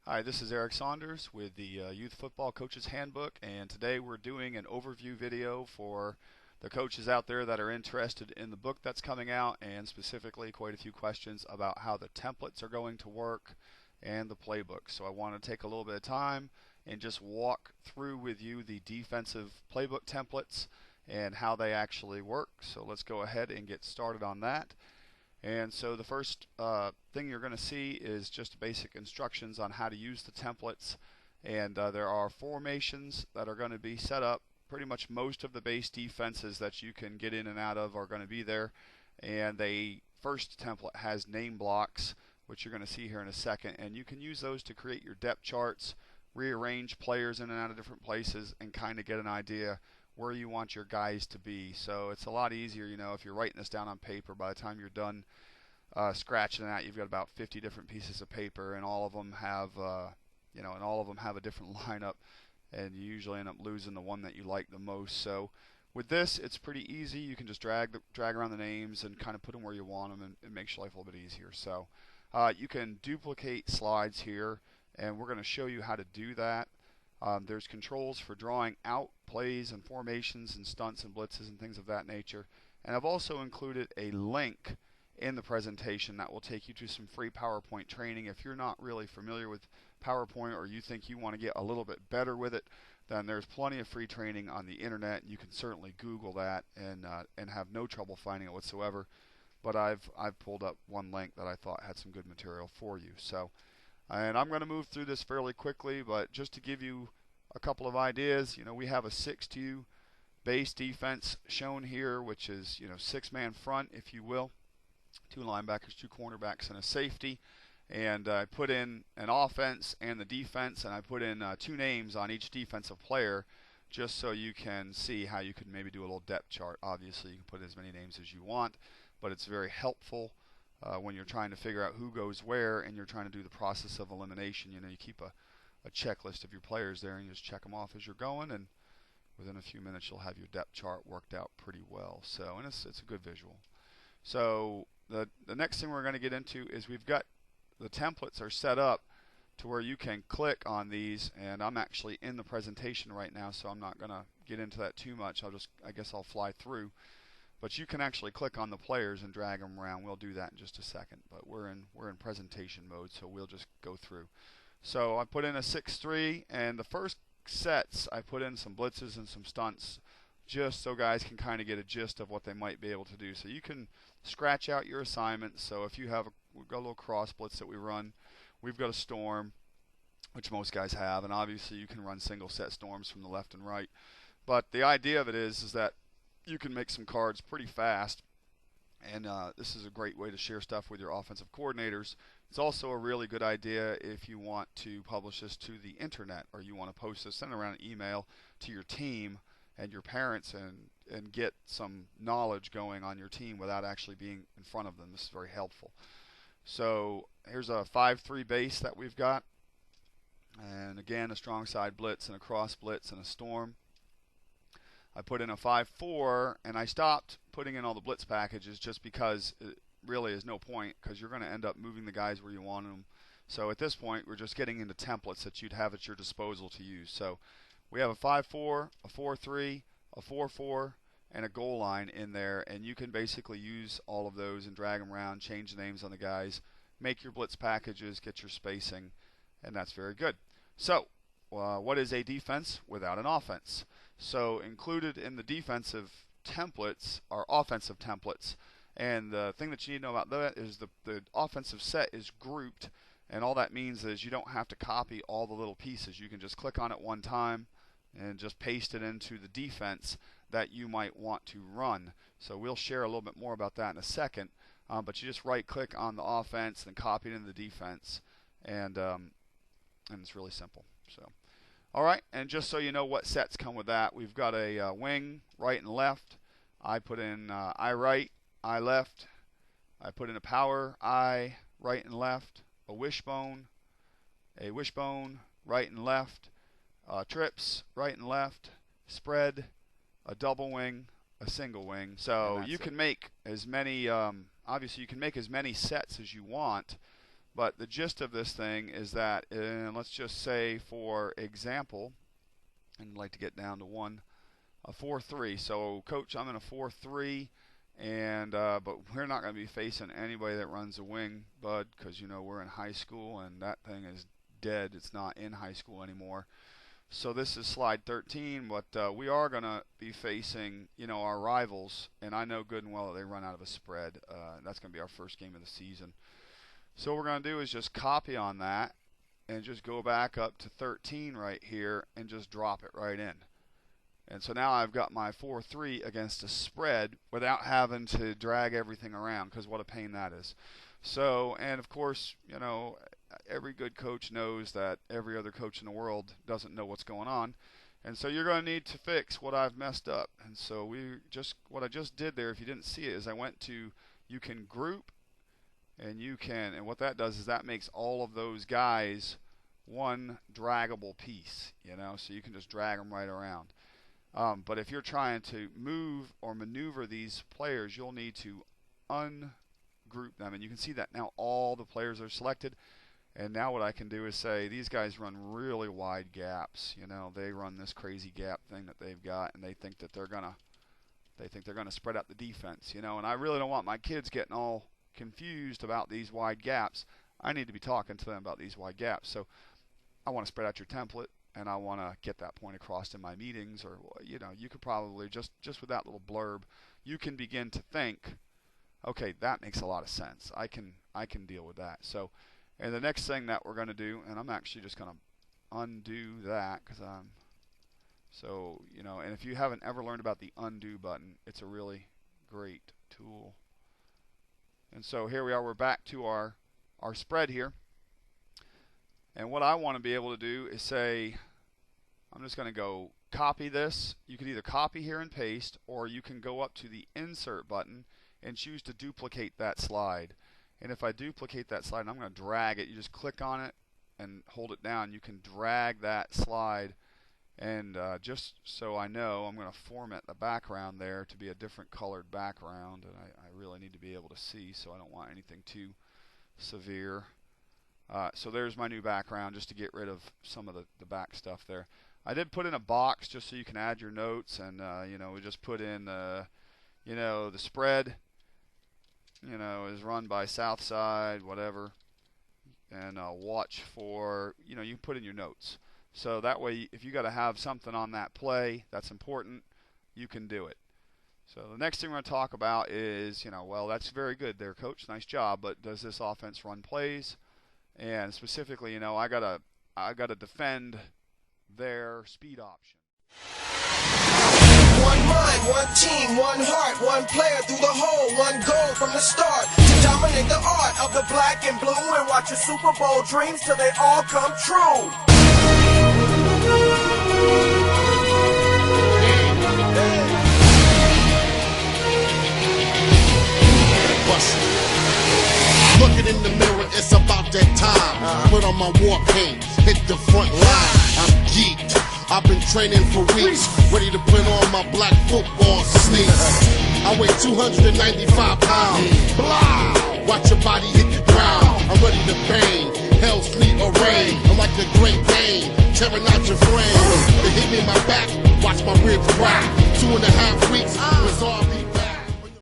Hi, this is Eric Saunders with the Youth Football Coaches Handbook, and today we're doing an overview video for the coaches out there that are interested in the book that's coming out, and specifically quite a few questions about how the templates are going to work and the playbook. So I want to take a little bit of time and just walk through with you the defensive playbook templates and how they actually work. So let's go ahead and get started on that. And so the first thing you're going to see is just basic instructions on how to use the templates. And there are formations that are going to be set up. Pretty much most of the base defenses that you can get in and out of are going to be there. And the first template has name blocks, which you're going to see here in a second. And you can use those to create your depth charts, rearrange players in and out of different places, and kind of get an idea where you want your guys to be. So it's a lot easier, you know, if you're writing this down on paper. By the time you're done scratching it out, you've got about 50 different pieces of paper, and all of them have, and all of them have a different lineup, and you usually end up losing the one that you like the most. So with this, it's pretty easy. You can just drag around the names and kind of put them where you want them, and it makes your life a little bit easier. So you can duplicate slides here, and we're going to show you how to do that. There's controls for drawing out plays and formations and stunts and blitzes and things of that nature. And I've also included a link in the presentation that will take you to some free PowerPoint training. If you're not really familiar with PowerPoint, or you think you want to get a little bit better with it, then there's plenty of free training on the internet. You can certainly Google that and have no trouble finding it whatsoever. But I've pulled up one link that I thought had some good material for you. So. And I'm going to move through this fairly quickly, but just to give you a couple of ideas, we have a 6-2 base defense shown here, which is, 6-man front, if you will, 2 linebackers, 2 cornerbacks, and a safety. And I put in an offense and the defense, and I put in 2 names on each defensive player, just so you can see how you could maybe do a little depth chart. Obviously, you can put as many names as you want, but it's very helpful when you're trying to figure out who goes where, and you're trying to do the process of elimination. You keep a checklist of your players there, and you just check them off as you're going, and within a few minutes you'll have your depth chart worked out pretty well. So, and it's a good visual. So the next thing we're going to get into is we've got the templates are set up to where you can click on these, and I'm actually in the presentation right now, so I'm not going to get into that too much. I guess I'll fly through. But you can actually click on the players and drag them around. We'll do that in just a second. But we're in presentation mode, so we'll just go through. So I put in a 6-3, and the first sets I put in some blitzes and some stunts, just so guys can kind of get a gist of what they might be able to do. So you can scratch out your assignments. So if you have we've got a little cross blitz that we run. We've got a storm, which most guys have, and obviously you can run single set storms from the left and right. But the idea of it is that you can make some cards pretty fast, and this is a great way to share stuff with your offensive coordinators. It's also a really good idea if you want to publish this to the internet, or you want to post this, send around an email to your team and your parents, and get some knowledge going on your team without actually being in front of them. This is very helpful. So here's a 5-3 base that we've got, and again a strong side blitz and a cross blitz and a storm. I put in a 5-4, and I stopped putting in all the blitz packages just because it really is no point, because you're going to end up moving the guys where you want them. So at this point, we're just getting into templates that you'd have at your disposal to use. So we have a 5-4, a 4-3, a 4-4, and a goal line in there, and you can basically use all of those and drag them around, change the names on the guys, make your blitz packages, get your spacing, and that's very good. So, what is a defense without an offense? So, included in the defensive templates are offensive templates. And the thing that you need to know about that is the offensive set is grouped, and all that means is you don't have to copy all the little pieces. You can just click on it one time and just paste it into the defense that you might want to run. So we'll share a little bit more about that in a second, but you just right click on the offense and copy it into the defense, and it's really simple. So, all right, and just so you know what sets come with that, we've got a wing, right and left. I put in I right, I left. I put in a power, I right and left. A wishbone, right and left. Trips, right and left. Spread, a double wing, a single wing. So you can make as many, obviously you can make as many sets as you want, but the gist of this thing is that, let's just say for example, and I'd like to get down to a 4-3. So coach, I'm in a 4-3, and but we're not going to be facing anybody that runs a wing, bud, because you know we're in high school and that thing is dead. It's not in high school anymore. So this is slide 13, but we are going to be facing, you know, our rivals, and I know good and well that they run out of a spread. That's going to be our first game of the season. So what we're going to do is just copy on that and just go back up to 13 right here and just drop it right in. And so now I've got my 4-3 against a spread without having to drag everything around, because what a pain that is. So, and of course, you know, every good coach knows that every other coach in the world doesn't know what's going on. And so you're going to need to fix what I've messed up. And so what I just did there, if you didn't see it, is I went to, you can group, and what that does is that makes all of those guys one draggable piece, you know, so you can just drag them right around. But if you're trying to move or maneuver these players, you'll need to ungroup them. And you can see that now all the players are selected. And now what I can do is say, these guys run really wide gaps. You know, they run this crazy gap thing that they've got, and they think they're gonna spread out the defense. You know, and I really don't want my kids getting all confused about these wide gaps. I need to be talking to them about these wide gaps. So I want to spread out your template, and I want to get that point across in my meetings, or, you know, you could probably just with that little blurb, you can begin to think, okay, that makes a lot of sense. I can deal with that. So, and the next thing that we're going to do, and I'm actually just going to undo that, because so, you know, and if you haven't ever learned about the undo button, it's a really great tool. And so here we are, we're back to our spread here. And what I want to be able to do is say, I'm just going to go copy this. You could either copy here and paste, or you can go up to the insert button and choose to duplicate that slide. And if I duplicate that slide, and I'm going to drag it, you just click on it and hold it down. You can drag that slide, and just so I know, I'm going to format the background there to be a different colored background, and I really need to be able to see, so I don't want anything too severe. So there's my new background, just to get rid of some of the back stuff there. I did put in a box just so you can add your notes, and you know, we just put in you know, the spread, you know, is run by Southside, whatever, and watch for, you know, you put in your notes. So that way, if you got to have something on that play that's important, you can do it. So the next thing we're going to talk about is, you know, well, that's very good there, coach, nice job, but does this offense run plays? And specifically, you know, I gotta defend their speed option. One mind, one team, one heart, one player through the hole, one goal from the start to dominate the art of the black and blue and watch your Super Bowl dreams till they all come true. Looking in the mirror, it's about that time. Put on my war paint, hit the front line. I'm geeked. I've been training for weeks, ready to put on my black football sneaks. I weigh 295 pounds. Blah! Watch your body hit the ground. I'm ready to bang. Hell, sleet, or rain. I'm like the Great Dane, tearing out your frame. They hit me in my back, watch my ribs crack. 2.5 weeks, resolve.